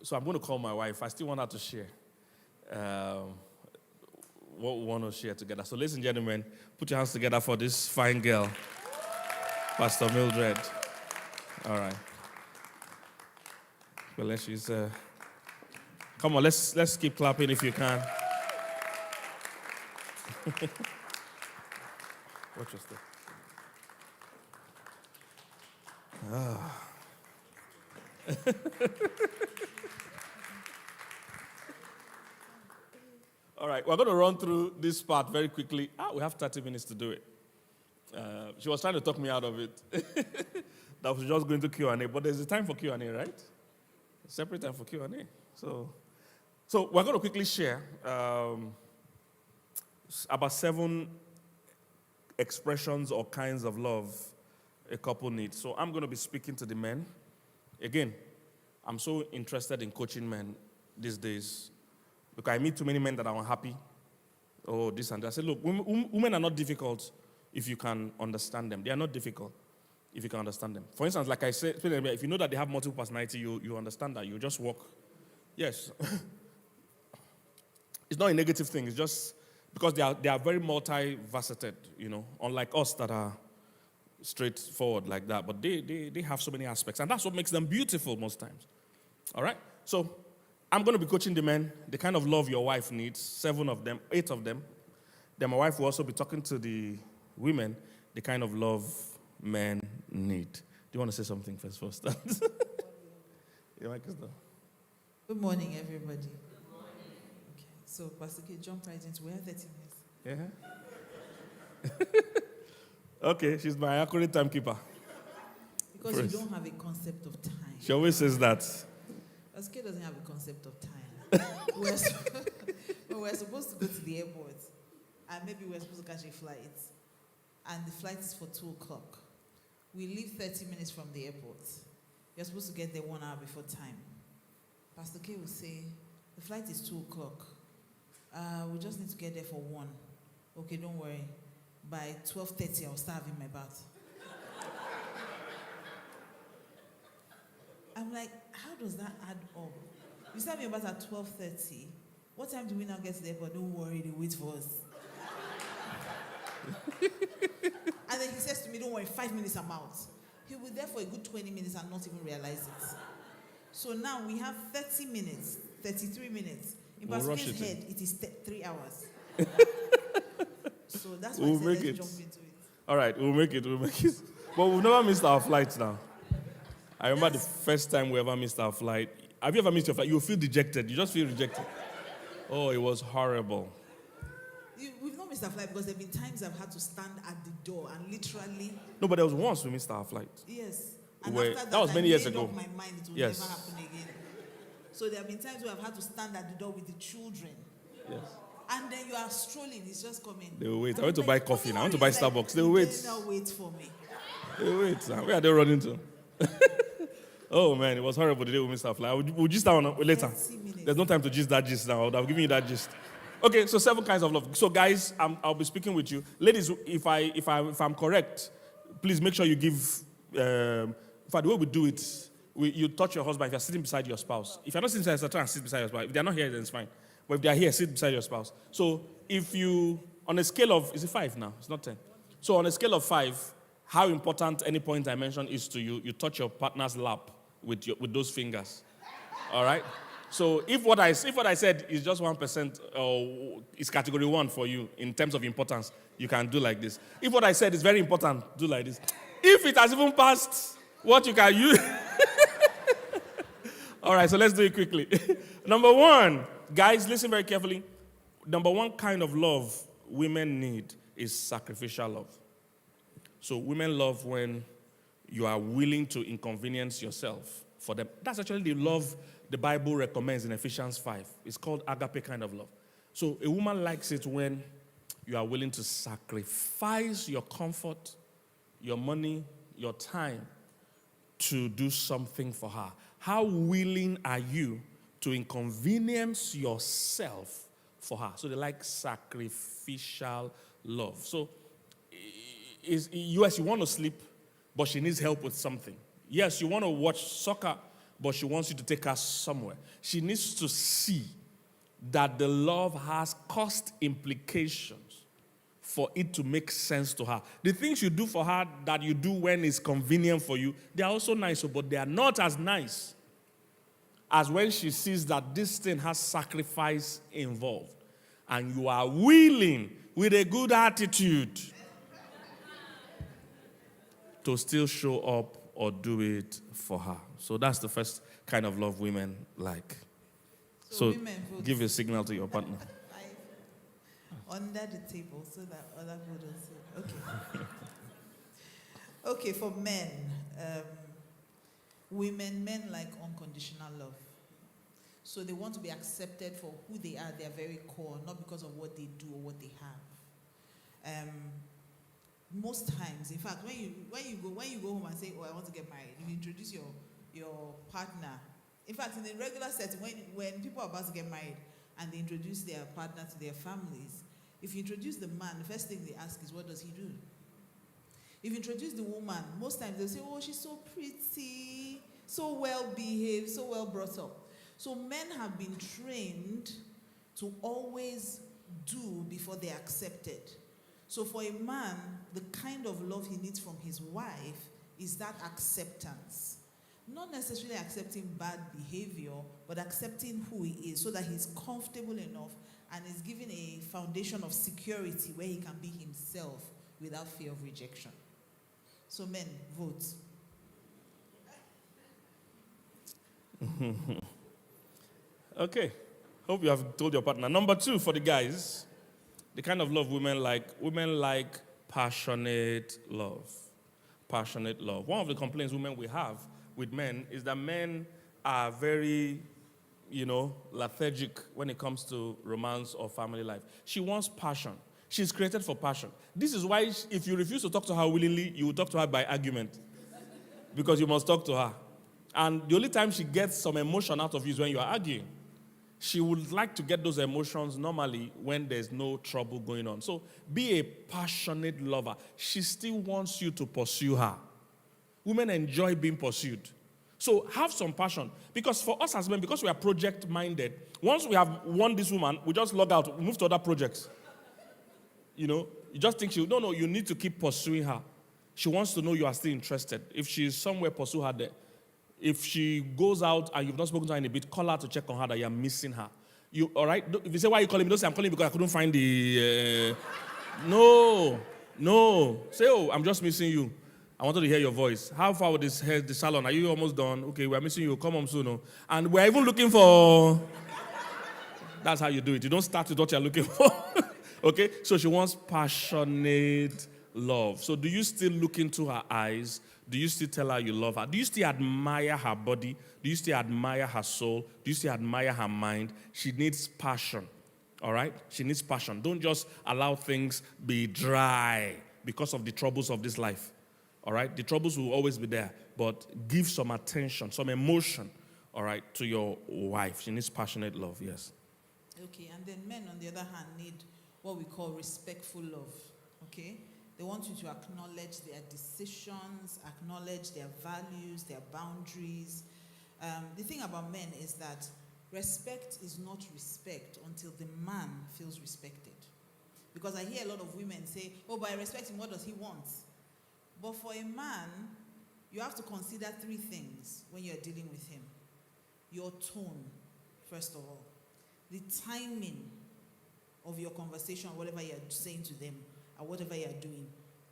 So I'm going to call my wife. I still want her to share what we want to share together. So ladies and gentlemen, put your hands together for this fine girl, Pastor Mildred. All right. Well, she's... Come on, let's keep clapping if you can. Watch your step. All right, we're going to run through this part very quickly. We have 30 minutes to do it. She was trying to talk me out of it. That was just going to Q&A, but there's a time for Q&A, right? A separate time for Q&A. So we're going to quickly share about 7 expressions or kinds of love a couple needs. So I'm going to be speaking to the men. Again, I'm so interested in coaching men these days because I meet too many men that are unhappy. Oh, this and that. I say, look, women are not difficult if you can understand them. They are not difficult if you can understand them. For instance, like I said, if you know that they have multiple personality, you understand that. You just walk. Yes. It's not a negative thing. It's just because they are very multifaceted, unlike us that are straightforward like that. But they have so many aspects. And that's what makes them beautiful most times. All right? So I'm going to be coaching the men, the kind of love your wife needs, 7 of them, 8 of them. Then my wife will also be talking to the women, the kind of love men need. Do you want to say something first? Yeah, Good morning, everybody. Good morning. Okay, so Pastor K, jump right into we have 30 minutes. Yeah. Okay, she's my accurate timekeeper. Because you don't have a concept of time. She always says that. Pastor K doesn't have a concept of time. we're supposed to go to the airport, and maybe we're supposed to catch a flight, and the flight is for 2 o'clock. We leave 30 minutes from the airport. You're supposed to get there 1 hour before time. Pastor K will say, the flight is 2 o'clock. We just need to get there for 1. Okay, don't worry. By 12:30, I'll start having my bath. I'm like, how does that add up? You start having your bath at 12:30. What time do we now get to the airport? Don't worry, they wait for us. And then he says to me, don't worry, 5 minutes I'm out. He'll be there for a good 20 minutes and not even realize it. So now we have 30 minutes, 33 minutes. In Pastor K's head, it is 3 hours. So that's why let's jump into it. All right, we'll make it. But we've never missed our flights now. I remember the first time we ever missed our flight. Have you ever missed your flight? You feel dejected. You just feel rejected. Oh, it was horrible. We've not missed our flight because there have been times I've had to stand at the door and literally... No, but there was once we missed our flight. Yes. And after that was many years ago. My mind it will never happen again. So there have been times where I've had to stand at the door with the children. Yes. And then you are strolling, it's just coming. They will wait. I went to buy coffee now. I want to buy Starbucks. They will wait. They will wait for me. They will wait. Where are they running to? Oh man, it was horrible the day we missed our flight. We'll gist that one later. There's no time to gist that gist now. I've given you that gist. Okay, so 7 kinds of love. So guys, I'll be speaking with you. Ladies, if I'm correct, please make sure you give... in fact, the way we do it, you touch your husband if you're sitting beside your spouse. If you're not sitting beside your spouse, try and sit beside your spouse. If they're not here, then it's fine. But if they're here, sit beside your spouse. So if you, on a scale of, is it 5 now? It's not 10. So on a scale of 5, how important any point I mention is to you, you touch your partner's lap with those fingers. All right? So if what I said is just 1% or is category 1 for you in terms of importance, you can do like this. If what I said is very important, do like this. If it has even passed what you can use. All right, so let's do it quickly. Number 1, guys, listen very carefully. Number 1 kind of love women need is sacrificial love. So women love when you are willing to inconvenience yourself for them. That's actually the love the Bible recommends in Ephesians 5. It's called agape kind of love. So a woman likes it when you are willing to sacrifice your comfort, your money, your time to do something for her. How willing are you to inconvenience yourself for her? So they like sacrificial love. So yes, you want to sleep, but she needs help with something. Yes, you want to watch soccer, but she wants you to take her somewhere. She needs to see that the love has cost implications for it to make sense to her. The things you do for her that you do when it's convenient for you, they are also nice, but they are not as nice as when she sees that this thing has sacrifice involved and you are willing with a good attitude to still show up or do it for her. So that's the first kind of love women like. So give a signal to your partner. Under the table so that other people don't see. Okay. Okay, for men, men like unconditional love. So they want to be accepted for who they are, their very core, not because of what they do or what they have. Most times, in fact, when you go home and say, "Oh, I want to get married," you introduce your partner. In fact, in a regular setting, when people are about to get married and they introduce their partner to their families, if you introduce the man, the first thing they ask is, "What does he do?" If you introduce the woman, most times they'll say, "Oh, she's so pretty, so well behaved, so well brought up." So men have been trained to always do before they're accepted. So for a man, the kind of love he needs from his wife is that acceptance. Not necessarily accepting bad behavior, but accepting who he is so that he's comfortable enough and is given a foundation of security where he can be himself without fear of rejection. So men, vote. Okay. Hope you have told your partner. Number 2 for the guys, the kind of love women like passionate love. Passionate love. One of the complaints women will have with men is that men are very, lethargic when it comes to romance or family life. She wants passion. She's created for passion. This is why if you refuse to talk to her willingly, you will talk to her by argument. Because you must talk to her. And the only time she gets some emotion out of you is when you are arguing. She would like to get those emotions normally when there's no trouble going on. So be a passionate lover. She still wants you to pursue her. Women enjoy being pursued. So have some passion. Because for us as men, because we are project-minded, once we have won this woman, we just log out, we move to other projects. You just think you need to keep pursuing her. She wants to know you are still interested. If she's somewhere, pursue her there. If she goes out and you've not spoken to her in a bit, call her to check on her that you're missing her. All right? If you say, "Why are you calling me?" Don't say, "I'm calling because I couldn't find the..." No. Say, "Oh, I'm just missing you. I wanted to hear your voice. How far with the salon? Are you almost done? Okay, we're missing you. Come home soon." No? And we're even looking for... That's how you do it. You don't start with what you're looking for. Okay? So she wants passionate love. So do you still look into her eyes? Do you still tell her you love her? Do you still admire her body? Do you still admire her soul? Do you still admire her mind? She needs passion. All right? She needs passion. Don't just allow things be dry because of the troubles of this life. All right? The troubles will always be there. But give some attention, some emotion, all right, to your wife. She needs passionate love, yes. Okay, and then men, on the other hand, need what we call respectful love. Okay? They want you to acknowledge their decisions, acknowledge their values, their boundaries. The thing about men is that respect is not respect until the man feels respected. Because I hear a lot of women say, "Oh, but I respect him, what does he want?" But for a man, you have to consider 3 things when you're dealing with him. Your tone, first of all. The timing of your conversation, whatever you're saying to them, or whatever you're doing,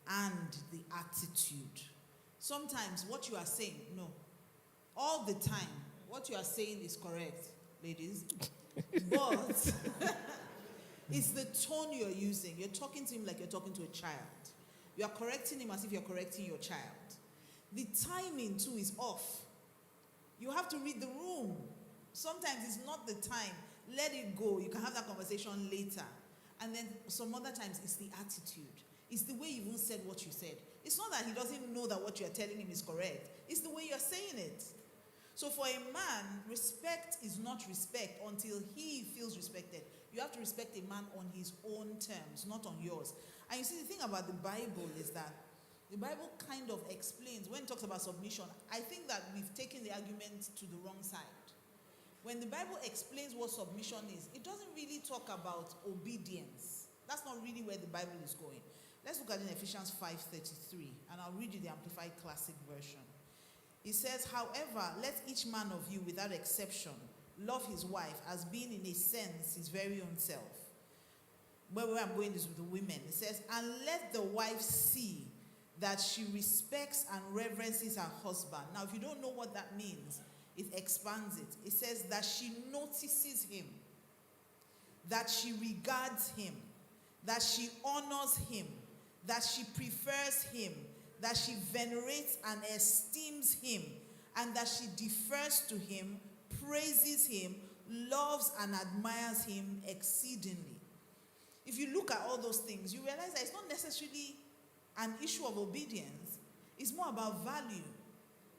and the attitude. Sometimes what you are saying, all the time, what you are saying is correct, ladies, but it's the tone you're using. You're talking to him like you're talking to a child. You are correcting him as if you're correcting your child. The timing too is off. You have to read the room. Sometimes it's not the time. Let it go. You can have that conversation later. And then some other times it's the attitude. It's the way you even said what you said. It's not that he doesn't know that what you're telling him is correct. It's the way you're saying it. So for a man, respect is not respect until he feels respected. You have to respect a man on his own terms, not on yours. And you see, the thing about the Bible is that The Bible kind of explains, when it talks about submission, I think that we've taken the argument to the wrong side. When the Bible explains what submission is, it doesn't really talk about obedience. That's not really where the Bible is going. Let's look at it in Ephesians 5:33, and I'll read you the Amplified Classic Version. It says, however, let each man of you, without exception, love his wife as being in a sense his very own self. Where I'm going is with the women. It says, and let the wife see that she respects and reverences her husband. Now, if you don't know what that means, it expands it. It says that she notices him, that she regards him, that she honors him, that she prefers him, that she venerates and esteems him, and that she defers to him, praises him, loves and admires him exceedingly. If you look at all those things, you realize that it's not necessarily an issue of obedience. It's more about value.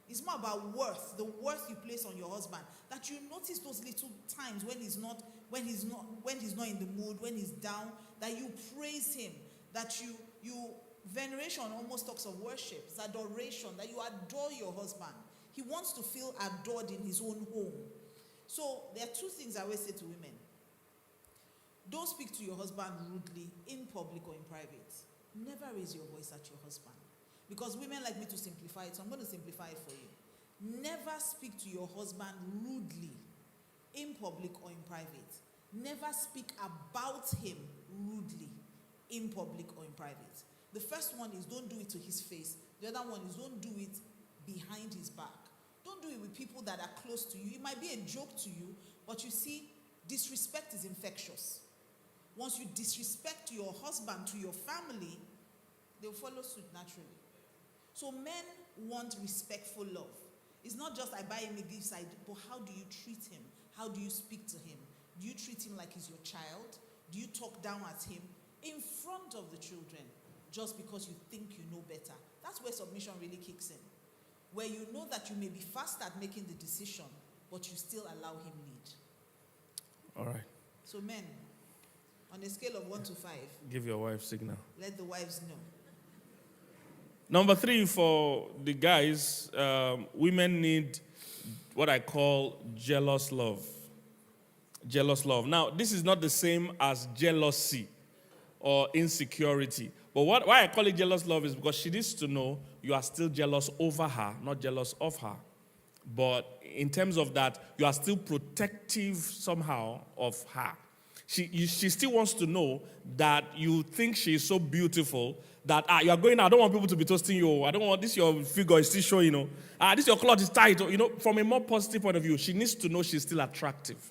It's more about worth, the worth you place on your husband. That you notice those little times when he's not in the mood, when he's down, that you praise him, that you veneration almost talks of worship. It's adoration, that you adore your husband. He wants to feel adored in his own home. So there are two things I always say to women. Don't speak to your husband rudely in public or in private. Never raise your voice at your husband. Because women like me to simplify it, so I'm going to simplify it for you. Never speak to your husband rudely in public or in private. Never speak about him rudely in public or in private. The first one is don't do it to his face. The other one is don't do it behind his back. Don't do it with people that are close to you. It might be a joke to you, but you see, disrespect is infectious. Once you disrespect your husband to your family, they'll follow suit naturally. So men want respectful love. It's not just I buy him a gift, but how do you treat him? How do you speak to him? Do you treat him like he's your child? Do you talk down at him in front of the children just because you think you know better? That's where submission really kicks in. Where you know that you may be fast at making the decision, but you still allow him lead. All right. So men, on a scale of 1 to 5, give your wife signal. Let the wives know. Number 3, for the guys, women need what I call jealous love. Jealous love. Now, this is not the same as jealousy or insecurity. But why I call it jealous love is because she needs to know you are still jealous over her, not jealous of her. But in terms of that, you are still protective somehow of her. She still wants to know that you think she is so beautiful that you are going out. I don't want people to be toasting you. I don't want this your figure is still showing. This your cloth is tight. From a more positive point of view, she needs to know she's still attractive.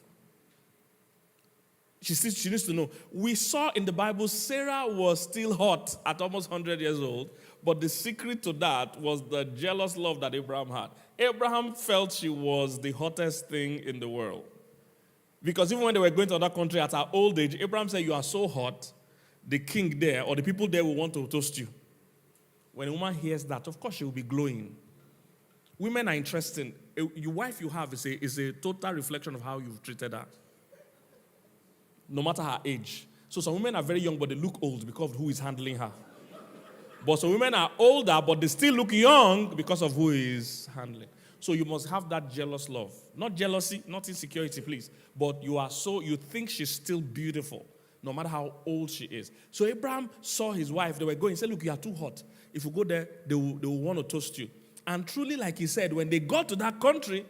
She needs to know. We saw in the Bible Sarah was still hot at almost 100 years old, but the secret to that was the jealous love that Abraham had. Abraham felt she was the hottest thing in the world. Because even when they were going to another country at her old age, Abraham said, you are so hot, the king there or the people there will want to toast you. When a woman hears that, of course she will be glowing. Women are interesting. Your wife you have is a total reflection of how you've treated her. No matter her age. So some women are very young, but they look old because of who is handling her. But some women are older, but they still look young because of who is handling. So you must have that jealous love. Not jealousy, not insecurity, please. But you think she's still beautiful, no matter how old she is. So Abraham saw his wife. They were going. He said, look, you are too hot. If you go there, they will want to toast you. And truly, like he said, when they got to that country,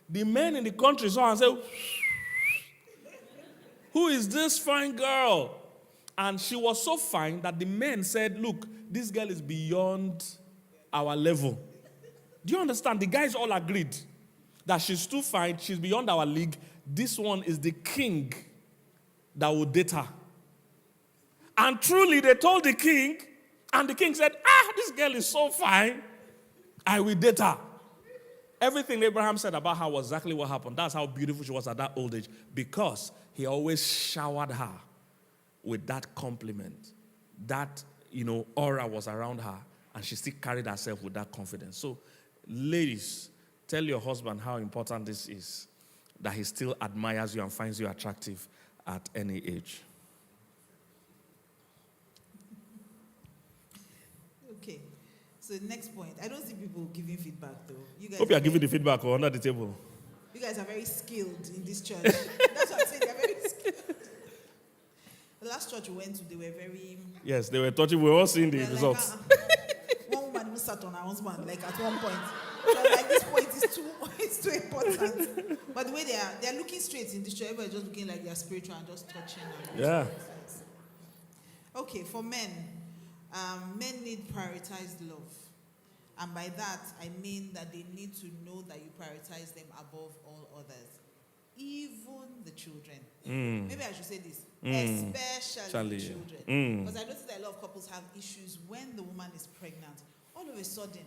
the men in the country saw and said, who is this fine girl? And she was so fine that the men said, look, this girl is beyond our level. Do you understand? The guys all agreed that she's too fine, she's beyond our league. This one is the king that will date her. And truly, they told the king, and the king said, this girl is so fine, I will date her. Everything Abraham said about her was exactly what happened. That's how beautiful she was at that old age. Because he always showered her with that compliment. That, aura was around her, and she still carried herself with that confidence. So, ladies, tell your husband how important this is, that he still admires you and finds you attractive at any age. Okay. So the next point, I don't see people giving feedback though. You guys Hope you are very- giving the feedback or under the table. You guys are very skilled in this church. That's what I'm saying. They're very skilled. The last church we went to, they were very. Yes, they were touching. We were all seeing the Like, results. one woman even sat on her husband, like at one point. So like this point is it's too important. But the way they're looking straight in this church, everybody's just looking like they're spiritual and just touching. Yeah. Okay, for men, men need prioritized love. And by that, I mean that they need to know that you prioritize them above all others. Even the children. Maybe I should say this. Especially the children. Because I notice that a lot of couples have issues when the woman is pregnant. All of a sudden,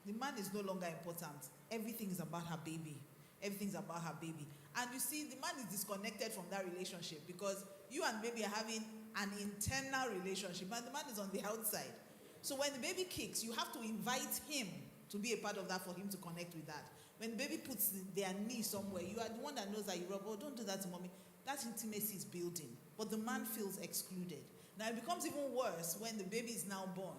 the man is no longer important. Everything is about her baby. Everything's about her baby. And you see, the man is disconnected from that relationship because you and baby are having an internal relationship and the man is on the outside. So when the baby kicks, you have to invite him to be a part of that for him to connect with that. When the baby puts their knee somewhere, you are the one that knows that you rub, oh, don't do that to mommy. That intimacy is building. But the man feels excluded. Now it becomes even worse when the baby is now born.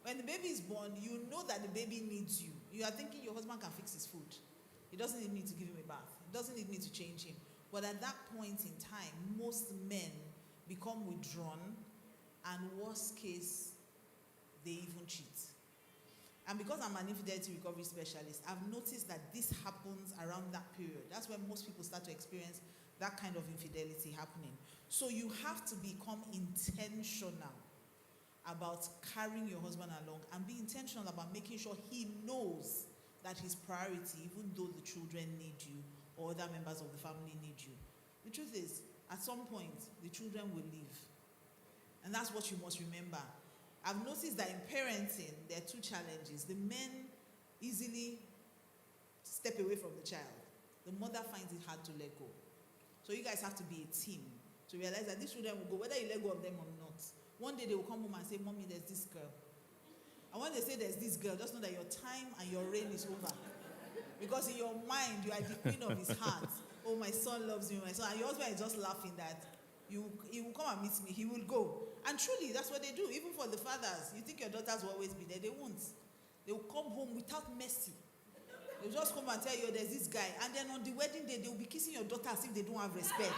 When the baby is born, you know that the baby needs you. You are thinking your husband can fix his food. He doesn't need me to give him a bath. He doesn't need me to change him. But at that point in time, most men become withdrawn, and worst case, they even cheat. And because I'm an infidelity recovery specialist, I've noticed that this happens around that period. That's when most people start to experience that kind of infidelity happening. So you have to become intentional about carrying your husband along and be intentional about making sure he knows that his priority, even though the children need you or other members of the family need you. The truth is, at some point, the children will leave. And that's what you must remember. I've noticed that in parenting, there are two challenges. The men easily step away from the child. The mother finds it hard to let go. So you guys have to be a team to realize that these children will go, whether you let go of them or not. One day they will come home and say, Mommy, there's this girl. And when they say there's this girl, just know that your time and your reign is over. Because in your mind, you are the queen of his heart. Oh, my son loves me, my son. And your husband is just laughing that he will come and meet me. He will go. And truly, that's what they do. Even for the fathers, you think your daughters will always be there. They won't. They will come home without mercy. They'll just come and tell you, there's this guy. And then on the wedding day, they'll be kissing your daughter as if they don't have respect.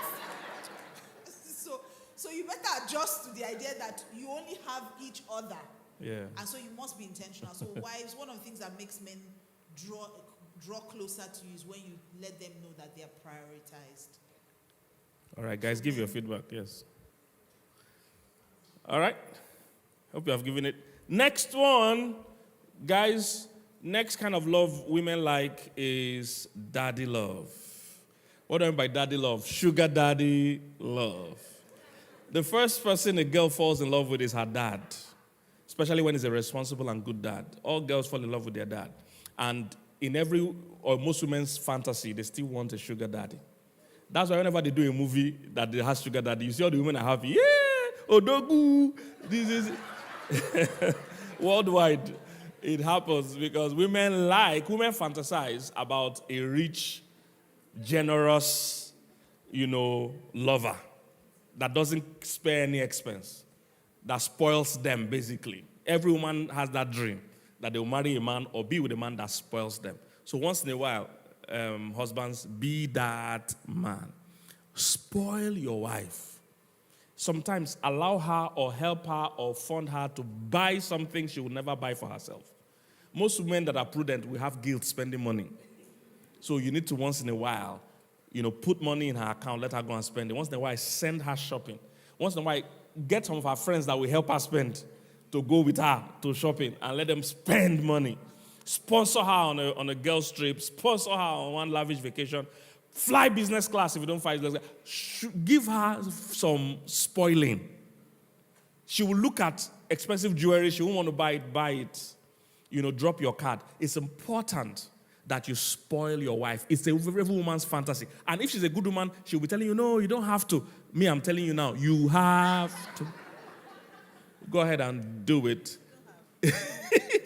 So you better adjust to the idea that you only have each other. Yeah. And so you must be intentional. So wives, one of the things that makes men draw closer to you is when you let them know that they are prioritized. All right, guys, give your feedback. Yes. All right. Hope you have given it. Next one, guys, next kind of love women like is daddy love. What do I mean by daddy love? Sugar daddy love. The first person a girl falls in love with is her dad, especially when he's a responsible and good dad. All girls fall in love with their dad. And in every or most women's fantasy, they still want a sugar daddy. That's why whenever they do a movie that they have sugar daddy, you see all the women are happy. Yeah, Odogu. This is worldwide. It happens because women fantasize about a rich, generous, lover that doesn't spare any expense, that spoils them, basically. Every woman has that dream that they will marry a man or be with a man that spoils them. So once in a while, husbands, be that man. Spoil your wife. Sometimes allow her or help her or fund her to buy something she would never buy for herself. Most women that are prudent will have guilt spending money. So you need to once in a while, put money in her account, let her go and spend it. Once in a while, send her shopping. Once in a while, get some of her friends that will help her spend to go with her to shopping and let them spend money. Sponsor her on a girl's trip. Sponsor her on one lavish vacation. Fly business class if you don't fly business class. Give her some spoiling. She will look at expensive jewelry. She won't want to buy it. Drop your card. It's important that you spoil your wife. It's every woman's fantasy. And if she's a good woman, she'll be telling you, no, you don't have to. Me, I'm telling you now, you have to. Go ahead and do it.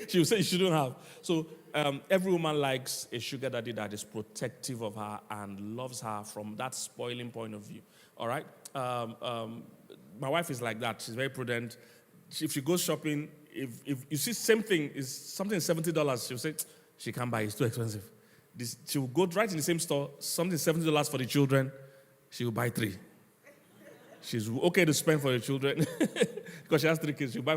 She will say you shouldn't have. So every woman likes a sugar daddy that is protective of her and loves her from that spoiling point of view. All right? My wife is like that. She's very prudent. If she goes shopping, if you see same thing is something $70, she'll say she can't buy, it's too expensive. She will go right in the same store, something $70 for the children, she will buy 3. She's okay to spend for the children because she has 3 kids. She'll buy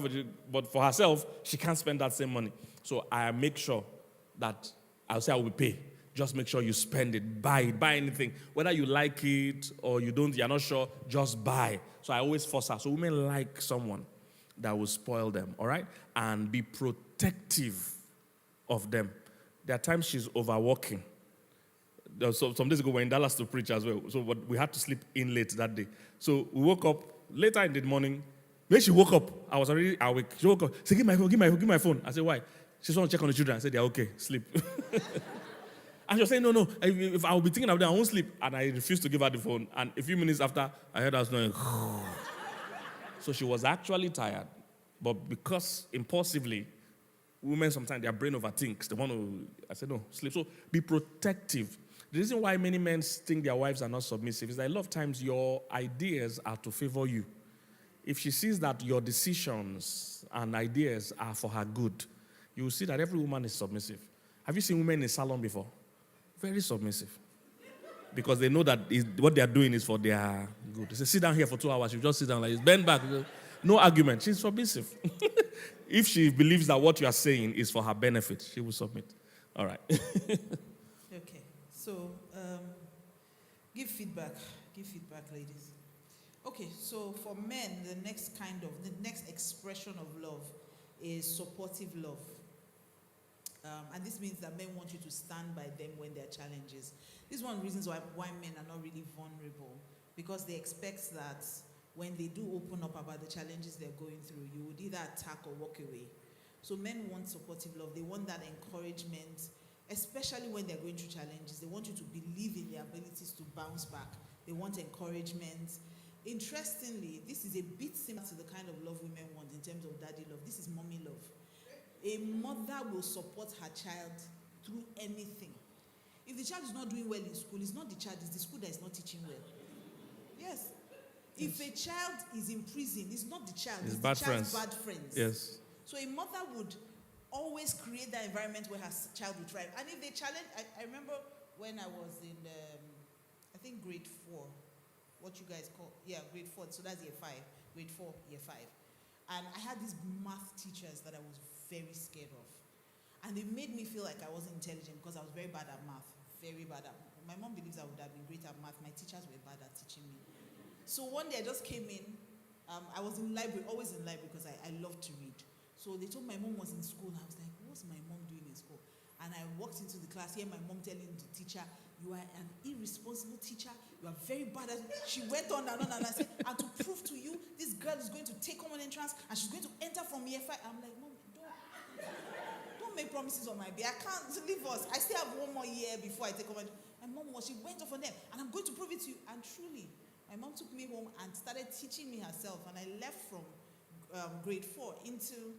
but for herself, she can't spend that same money. So I make sure that I'll say I will pay. Just make sure you spend it. Buy anything. Whether you like it or you don't, you're not sure, just buy. So I always force her. So women like someone that will spoil them, all right? And be protective of them. There are times she's overworking. So some days ago, we were in Dallas to preach as well. So we had to sleep in late that day. So we woke up later in the morning. When she woke up, I was already awake. She woke up, said, give my phone. I said, why? She just want to check on the children. I said, they're okay, sleep. And she was saying, no, if I will be thinking of them, I won't sleep. And I refused to give her the phone. And a few minutes after, I heard her snoring. So she was actually tired. But because impulsively, women sometimes their brain overthinks. They want to, I said, no, sleep. So be protective. The reason why many men think their wives are not submissive is that a lot of times your ideas are to favor you. If she sees that your decisions and ideas are for her good, you will see that every woman is submissive. Have you seen women in a salon before? Very submissive. Because they know that what they are doing is for their good. They say, sit down here for 2 hours. You just sit down like this. Bend back. No argument. She's submissive. If she believes that what you are saying is for her benefit, she will submit. All right. Okay. So, give feedback. Give feedback, ladies. Okay, so for men, the next expression of love is supportive love. And this means that men want you to stand by them when there are challenges. This is one of the reasons why men are not really vulnerable, because they expect that when they do open up about the challenges they're going through, you would either attack or walk away. So men want supportive love. They want that encouragement, especially when they're going through challenges. They want you to believe in their abilities to bounce back. They want encouragement. Interestingly, this is a bit similar to the kind of love women want in terms of daddy love. This is mommy love. A mother will support her child through anything. If the child is not doing well in school, it's not the child, it's the school that is not teaching well. Yes. If a child is in prison, it's not the child, it's the child's bad friends. Yes. So a mother would always create that environment where her child would thrive. And if they challenge, I remember when I was in, I think grade 4, what you guys call, grade 4, so that's year 5, grade 4, year 5. And I had these math teachers that I was very scared of. And they made me feel like I wasn't intelligent because I was very bad at math, very bad at math. My mom believes I would have been great at math. My teachers were bad at teaching me. So one day I just came in. I was in library, always in library because I love to read. So they told my mom was in school. I was like, what's my mom doing in school? And I walked into the class, hear my mom telling the teacher, you are an irresponsible teacher. You are very bad at it. She went on and on, and I said, and to prove to you, this girl is going to take common entrance and she's going to enter from year 5. I'm like, Mom, don't make promises on my day. I can't leave us. I still have 1 more year before I take common entrance. My mom she went off on them, and I'm going to prove it to you. And truly, my mom took me home and started teaching me herself, and I left from grade 4 into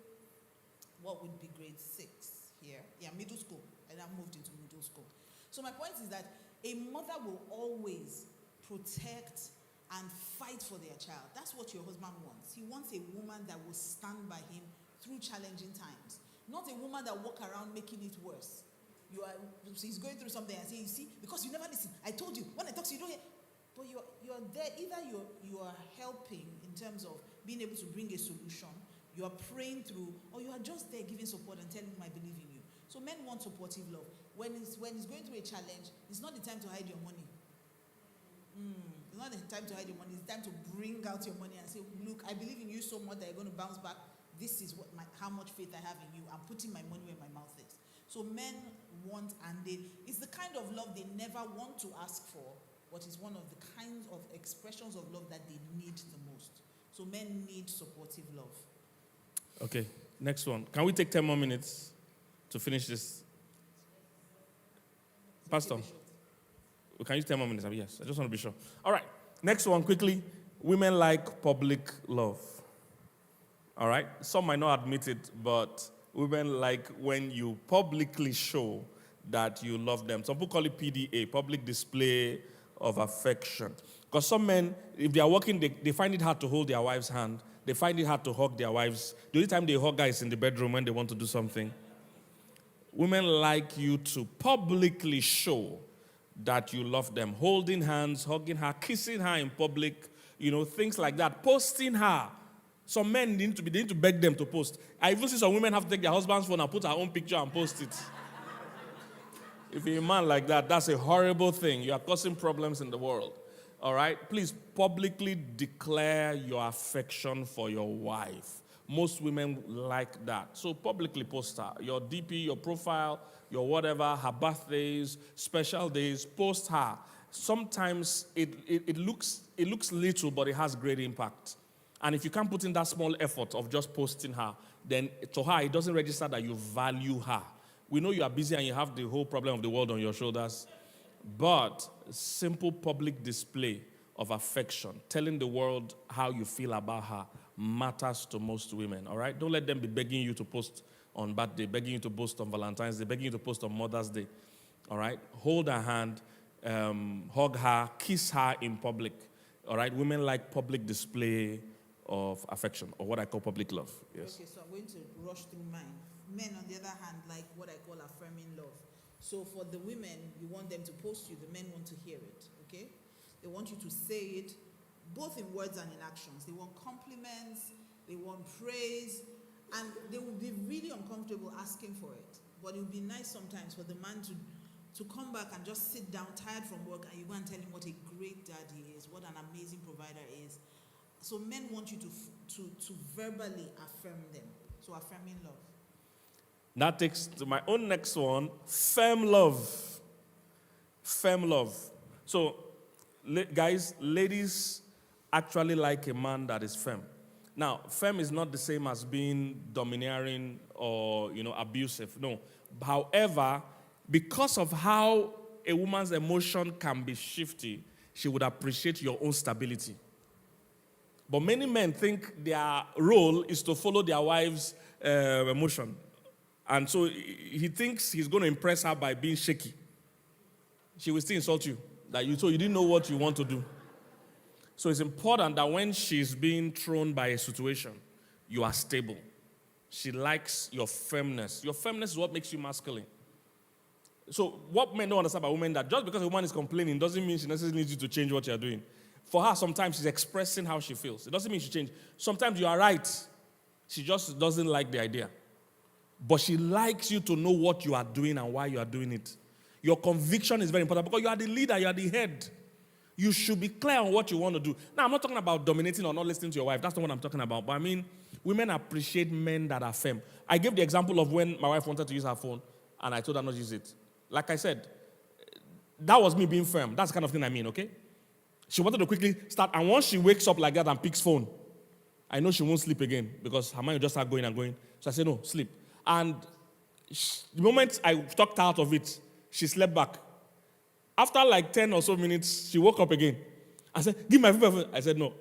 what would be grade 6 here. Middle school. And I moved into middle school. So my point is that a mother will always protect and fight for their child. That's what your husband wants. He wants a woman that will stand by him through challenging times. Not a woman that walk around making it worse. He's going through something and saying, you see, because you never listen. I told you, when I talk to you, don't hear. But you're there, either you are helping in terms of being able to bring a solution, you are praying through, or you are just there giving support and telling him I believe in you. So men want supportive love. When he's going through a challenge, it's not the time to hide your money. It's not the time to hide your money. It's time to bring out your money and say, look, I believe in you so much that you're going to bounce back. This is how much faith I have in you. I'm putting my money where my mouth is. So men want, and it's the kind of love they never want to ask for, but it's one of the kinds of expressions of love that they need the most. So men need supportive love. Okay, next one. Can we take 10 more minutes to finish this? Pastor, can you 10 more minutes? Yes, I just want to be sure. All right, next one quickly. Women like public love. All right, some might not admit it, but women like when you publicly show that you love them. Some people call it PDA, public display of affection. Because some men, if they are working, they find it hard to hold their wife's hand. They find it hard to hug their wives. The only time they hug her is in the bedroom when they want to do something. Women like you to publicly show that you love them. Holding hands, hugging her, kissing her in public, things like that. Posting her. Some men they need to beg them to post. I even see some women have to take their husband's phone and put her own picture and post it. If you're a man like that, that's a horrible thing. You are causing problems in the world. All right? Please publicly declare your affection for your wife. Most women like that. So publicly post her. Your DP, your profile, your whatever, her birthdays, special days, post her. Sometimes it looks little, but it has great impact. And if you can't put in that small effort of just posting her, then to her, it doesn't register that you value her. We know you are busy and you have the whole problem of the world on your shoulders. But simple public display of affection, telling the world how you feel about her, matters to most women, all right? Don't let them be begging you to post on birthday, begging you to post on Valentine's Day, begging you to post on Mother's Day, all right? Hold her hand, hug her, kiss her in public, all right? Women like public display of affection, or what I call public love, yes. Okay, so I'm going to rush through mine. Men, on the other hand, like what I call affirming love. So for the women, you want them to post you. The men want to hear it, okay? They want you to say it, both in words and in actions. They want compliments, they want praise, and they will be really uncomfortable asking for it. But it would be nice sometimes for the man to come back and just sit down, tired from work, and you go and tell him what a great dad he is, what an amazing provider he is. So men want you to verbally affirm them. So affirming love. That takes to my own next one, firm love. Firm love. So, guys, ladies actually like a man that is firm. Now, firm is not the same as being domineering or, abusive. No. However, because of how a woman's emotion can be shifty, she would appreciate your own stability. But many men think their role is to follow their wife's emotion. And so he thinks he's going to impress her by being shaky. She will still insult you. So you didn't know what you want to do. So it's important that when she's being thrown by a situation, you are stable. She likes your firmness. Your firmness is what makes you masculine. So what men don't understand about women, that just because a woman is complaining doesn't mean she necessarily needs you to change what you're doing. For her, sometimes she's expressing how she feels. It doesn't mean she change. Sometimes you are right. She just doesn't like the idea. But she likes you to know what you are doing and why you are doing it. Your conviction is very important because you are the leader, you are the head. You should be clear on what you want to do. Now, I'm not talking about dominating or not listening to your wife. That's not what I'm talking about. But I mean, women appreciate men that are firm. I gave the example of when my wife wanted to use her phone and I told her not to use it. Like I said, that was me being firm. That's the kind of thing I mean, okay? She wanted to quickly start, and once she wakes up like that and picks phone, I know she won't sleep again because her mind will just start going and going. So I said, no, sleep. And the moment I talked her out of it, she slept back. After like 10 or so minutes, she woke up again. I said, give my phone. I said, no.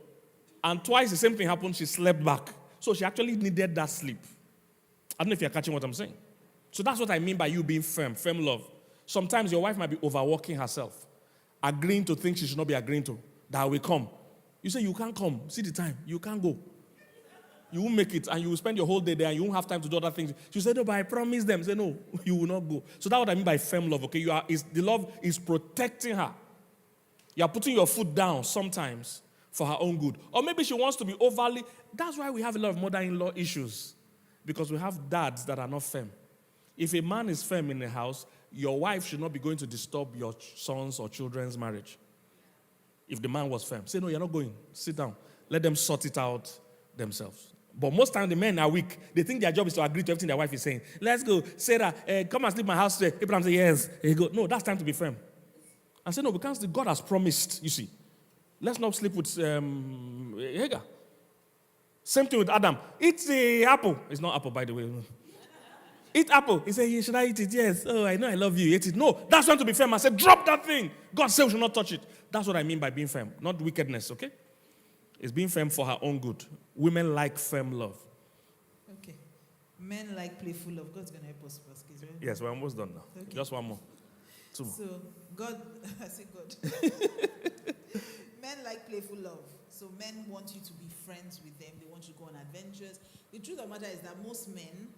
And twice the same thing happened, she slept back. So she actually needed that sleep. I don't know if you're catching what I'm saying. So that's what I mean by you being firm love. Sometimes your wife might be overworking herself, agreeing to things she should not be agreeing to, that will come. You say, you can't come. See the time. You can't go. You won't make it, and you will spend your whole day there, and you won't have time to do other things. She said, no, but I promise them. Say, no, you will not go. So that's what I mean by firm love, okay? The love is protecting her. You are putting your foot down sometimes for her own good. Or maybe she wants to be overly. That's why we have a lot of mother-in-law issues, because we have dads that are not firm. If a man is firm in the house, your wife should not be going to disturb your sons or children's marriage. If the man was firm, say, no, you're not going. Sit down. Let them sort it out themselves. But most times the men are weak. They think their job is to agree to everything their wife is saying. Let's go. Sarah, come and sleep in my house today. Abraham say, yes. He go, no, that's time to be firm. And say, no, because God has promised, you see. Let's not sleep with Hagar. Same thing with Adam. Eat the apple. It's not apple, by the way. Eat apple. He said, should I eat it? Yes. Oh, I know I love you. Eat it. No, that's time to be firm. I said, drop that thing. God said we should not touch it. That's what I mean by being firm. Not wickedness, okay? It's being firm for her own good. Women like firm love. Okay. Men like playful love. God's going to help us first. Right? Yes, we're almost done now. Okay. Just one more. Two more. So, God, I say God. Men like playful love. So men want you to be friends with them. They want you to go on adventures. The truth of the matter is that most men,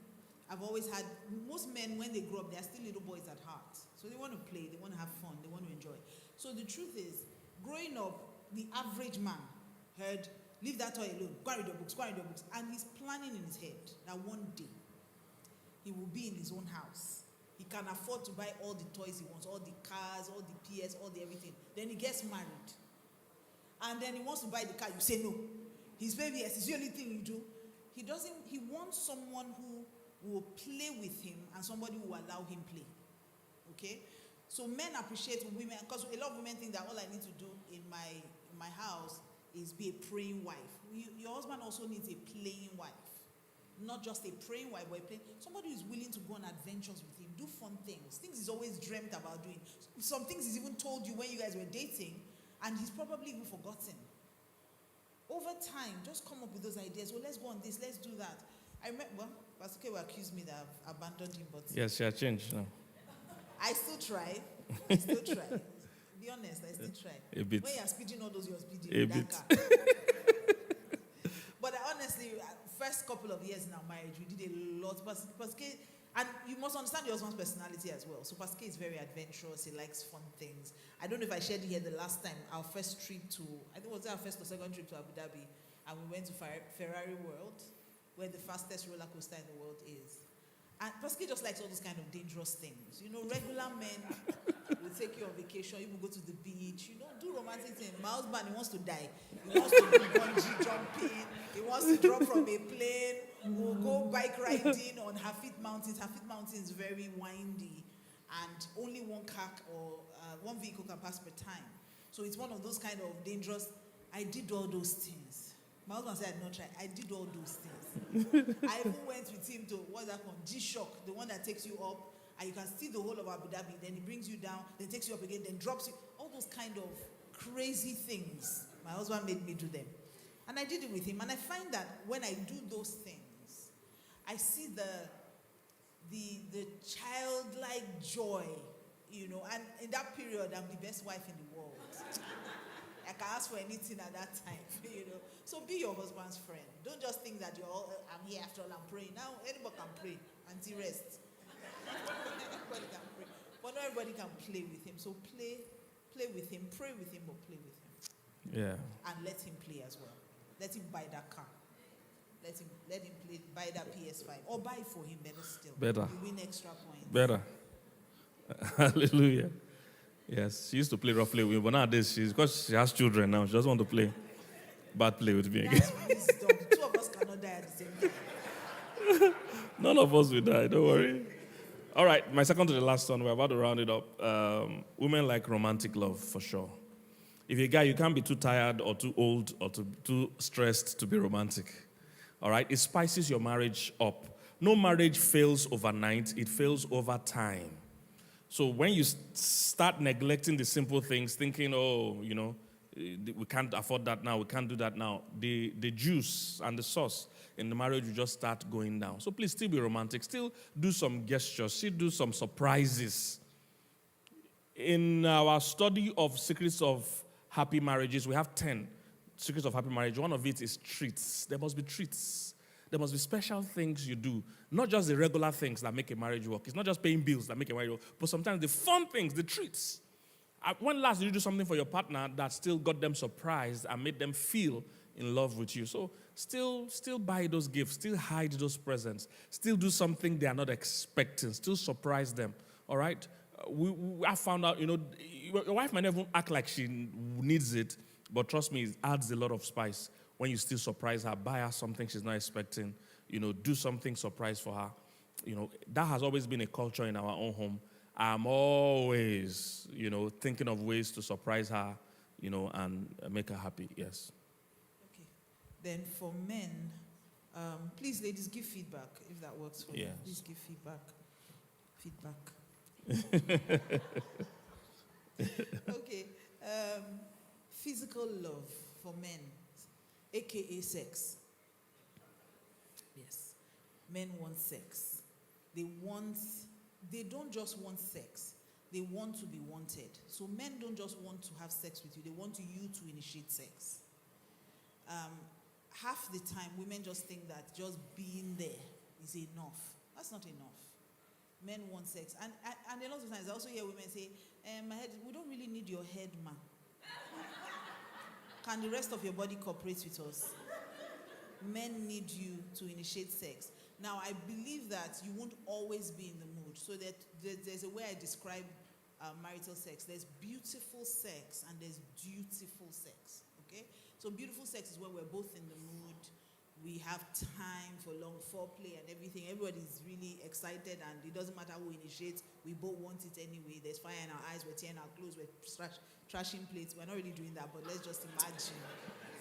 when they grow up, they are still little boys at heart. So they want to play, they want to have fun, they want to enjoy. So the truth is, growing up, the average man heard, leave that toy alone, go and read your books, go and read your books. And he's planning in his head that one day, he will be in his own house. He can afford to buy all the toys he wants, all the cars, all the PS, all the everything. Then he gets married. And then he wants to buy the car. You say no. His baby, yes, it's the only thing you do. He wants someone who will play with him and somebody who will allow him play. Okay? So men appreciate women, because a lot of women think that all I need to do in my house is be a praying wife. Your husband also needs a playing wife. Not just a praying wife, but somebody who is willing to go on adventures with him, do fun things he's always dreamt about doing. Some things he's even told you when you guys were dating, and he's probably even forgotten. Over time, just come up with those ideas. Well, let's go on this, let's do that. I remember, Pastor K will accuse me that I've abandoned him, but yes, she has changed now. I still try. Be honest, I still try. A bit. When you're speeding all those, you're speeding A in bit. that car. But honestly, first couple of years in our marriage, we did a lot. Pastor K, and you must understand your husband's personality as well. So Pastor K is very adventurous. He likes fun things. I don't know if I shared it here the last time. Our first trip to, I think it was our first or second trip to Abu Dhabi, and we went to Ferrari World, where the fastest roller coaster in the world is. And Pastor K just likes all those kind of dangerous things. You know, regular men will take you on vacation, even go to the beach, do romantic things. My husband, he wants to die. He wants to do bungee jumping. He wants to drop from a plane. We'll go bike riding on Hafid Mountains. Hafid Mountains is very windy, and only one car or one vehicle can pass per time. So it's one of those kind of dangerous. I did all those things. My husband said I did not try. I did all those things. I even went with him to, what's that called? G-Shock, the one that takes you up, and you can see the whole of Abu Dhabi. Then he brings you down, then takes you up again, then drops you. All those kind of crazy things. My husband made me do them. And I did it with him. And I find that when I do those things, I see the childlike joy, and in that period, I'm the best wife in the world. I can ask for anything at that time, So be your husband's friend. Don't just think that I'm here after all, I'm praying. Now, anybody can pray until rest. Anybody can pray. But not everybody can play with him. So play with him, pray with him, but play with him. Yeah. And let him play as well. Let him buy that car. Let him buy that PS5. Or buy it for him, better still. Better. You win extra points. Better. Hallelujah. Yes, she used to play roughly with me, but nowadays, because she has children now, she doesn't want to play. Bad play with me again. That's wisdom. The two of us cannot die at the same time. None of us will die, don't worry. All right, my second to the last one, we're about to round it up. Women like romantic love, for sure. If you're a guy, you can't be too tired or too old or too stressed to be romantic. All right, it spices your marriage up. No marriage fails overnight, it fails over time. So when you start neglecting the simple things, thinking, we can't afford that now, we can't do that now, the juice and the sauce in the marriage will just start going down. So please still be romantic, still do some gestures, still do some surprises. In our study of secrets of happy marriages, we have 10 secrets of happy marriage. One of it is treats. There must be treats. There must be special things you do, not just the regular things that make a marriage work. It's not just paying bills that make a marriage work, but sometimes the fun things, the treats. When last did you do something for your partner that still got them surprised and made them feel in love with you? So still buy those gifts, still hide those presents, still do something they are not expecting, still surprise them, all right? I found out, your wife might never act like she needs it, but trust me, it adds a lot of spice. When you still surprise her, buy her something she's not expecting, do something surprise for her. That has always been a culture in our own home. I'm always, thinking of ways to surprise her, and make her happy. Yes. Okay. Then for men, please, ladies, give feedback if that works for you. Please give feedback. Okay. Physical love for men. AKA sex. Yes. Men want sex. They don't just want sex. They want to be wanted. So men don't just want to have sex with you. They want you to initiate sex. half the time women just think that just being there is enough. That's not enough. Men want sex. And a lot of times I also hear women say, my head, we don't really need your head, man. Can the rest of your body cooperate with us? Men need you to initiate sex. Now, I believe that you won't always be in the mood. So that there's a way I describe marital sex. There's beautiful sex and there's dutiful sex. Okay? So beautiful sex is when we're both in the mood. We have time for long foreplay and everything. Everybody's really excited and it doesn't matter who initiates. We both want it anyway. There's fire in our eyes. We're tearing our clothes. We're trashing plates. We're not really doing that, but let's just imagine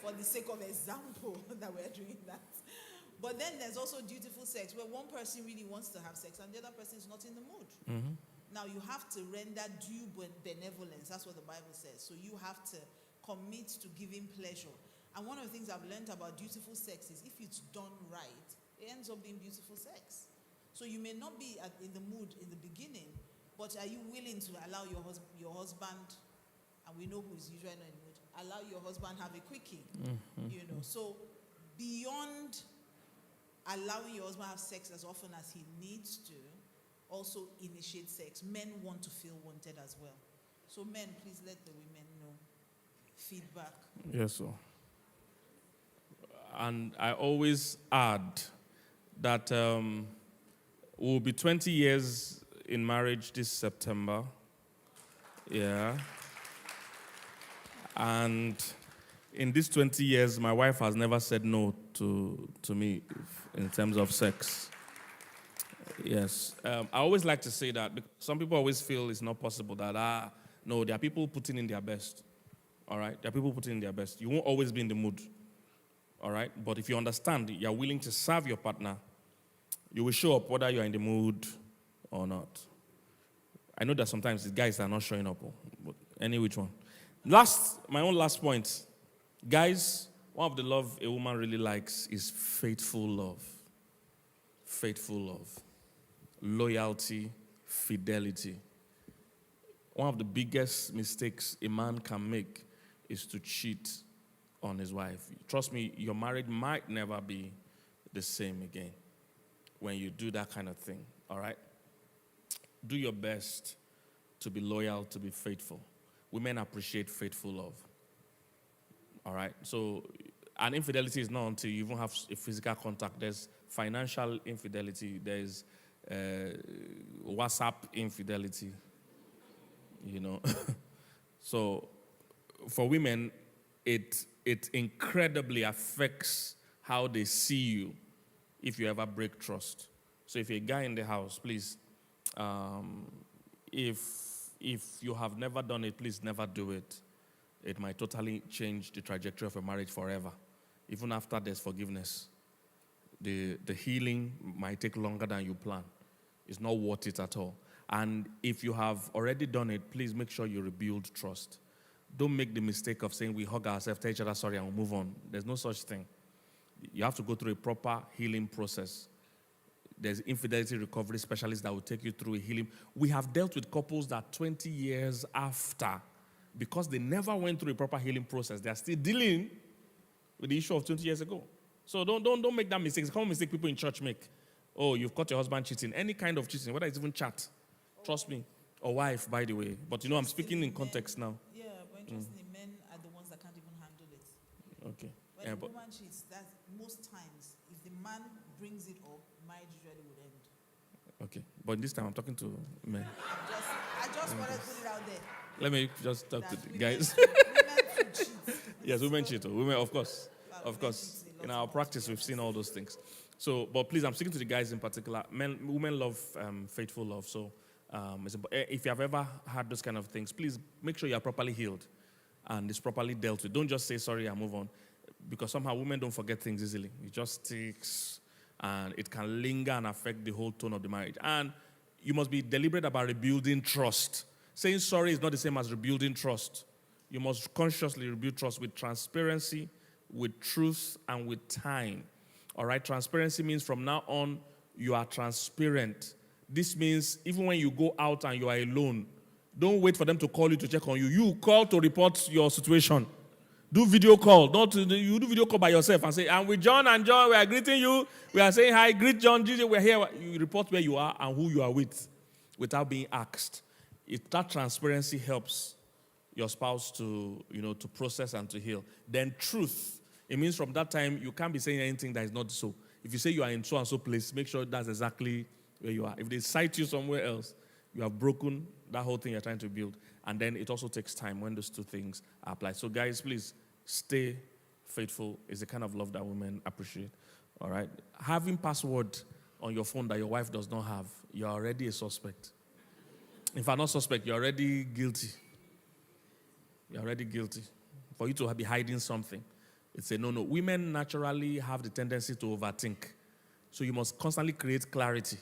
for the sake of example that we're doing that. But then there's also dutiful sex where one person really wants to have sex and the other person is not in the mood. Mm-hmm. Now you have to render due benevolence. That's what the Bible says. So you have to commit to giving pleasure. And one of the things I've learned about dutiful sex is if it's done right, it ends up being beautiful sex. So you may not be in the mood in the beginning, but are you willing to allow your husband, and we know who is usually not in the mood, allow your husband have a quickie? Mm-hmm. You know, so beyond allowing your husband have sex as often as he needs to, also initiate sex. Men want to feel wanted as well. So men, please let the women know. Feedback. Yes, sir. And I always add that we'll be 20 years in marriage this September. Yeah. And in these 20 years, my wife has never said no to me in terms of sex. Yes. I always like to say that because some people always feel it's not possible that, no, there are people putting in their best. All right? There are people putting in their best. You won't always be in the mood. All right? But if you understand, you're willing to serve your partner, you will show up whether you're in the mood or not. I know that sometimes the guys are not showing up, but any which one. My own last point. Guys, one of the love a woman really likes is faithful love. Faithful love. Loyalty, fidelity. One of the biggest mistakes a man can make is to cheat on his wife. Trust me, your marriage might never be the same again when you do that kind of thing, all right? Do your best to be loyal, to be faithful. Women appreciate faithful love, all right? So, and infidelity is not until you even have a physical contact. There's financial infidelity. There's WhatsApp infidelity, you know. So, for women, it incredibly affects how they see you if you ever break trust. So if you're a guy in the house, please, if you have never done it, please never do it. It might totally change the trajectory of a marriage forever. Even after there's forgiveness, the healing might take longer than you plan. It's not worth it at all. And if you have already done it, please make sure you rebuild trust. Don't make the mistake of saying we hug ourselves, tell each other sorry, and we'll move on. There's no such thing. You have to go through a proper healing process. There's infidelity recovery specialists that will take you through a healing. We have dealt with couples that 20 years after, because they never went through a proper healing process, they are still dealing with the issue of 20 years ago. So don't make that mistake. It's a common mistake people in church make. Oh, you've caught your husband cheating. Any kind of cheating, whether it's even chat. Trust me. Or wife, by the way. But I'm speaking in context now. Yeah, but interestingly, men are the ones that can't even handle it. Okay. When a woman cheats, that's most times, if the man brings it up, marriage usually would end. Okay. But this time I'm talking to men. I just wanted to put it out there. Let me just talk to the guys. Women cheat. Yes, women cheat. Women, of course. Of course. In our practice, we've seen all those things. So, but please, I'm speaking to the guys in particular. Women love faithful love. So, if you have ever had those kind of things, please make sure you are properly healed and it's properly dealt with. Don't just say sorry and move on, because somehow women don't forget things easily. It just sticks and it can linger and affect the whole tone of the marriage. And you must be deliberate about rebuilding trust. Saying sorry is not the same as rebuilding trust. You must consciously rebuild trust with transparency, with truth, and with time. All right? Transparency means from now on, you are transparent. This means even when you go out and you are alone, don't wait for them to call you to check on you. You call to report your situation. Do video call. Don't you do video call by yourself and say, "I'm with John and John. We are greeting you. We are saying hi. Greet John, Jesus. We're here." You report where you are and who you are with, without being asked. That transparency helps your spouse to process and to heal. Then truth. It means from that time you can't be saying anything that is not so. If you say you are in so and so place, make sure that's exactly where you are. If they cite you somewhere else, you have broken that whole thing you're trying to build. And then it also takes time when those two things are applied. So guys, please stay faithful. It's the kind of love that women appreciate. All right? Having password on your phone that your wife does not have, you're already a suspect. If I'm not suspect, you're already guilty. You're already guilty. For you to be hiding something, it's a no-no. Women naturally have the tendency to overthink. So you must constantly create clarity.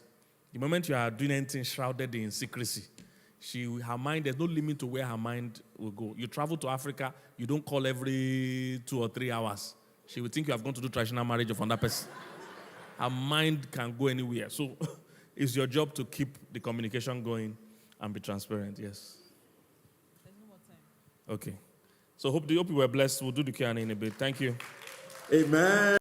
The moment you are doing anything shrouded in secrecy, her mind, there's no limit to where her mind will go. You travel to Africa, you don't call every 2 or 3 hours. She will think you have gone to do traditional marriage of another person. Her mind can go anywhere. So it's your job to keep the communication going and be transparent. Yes. There's no more time. Okay. So hope you were blessed. We'll do the Q&A in a bit. Thank you. Amen.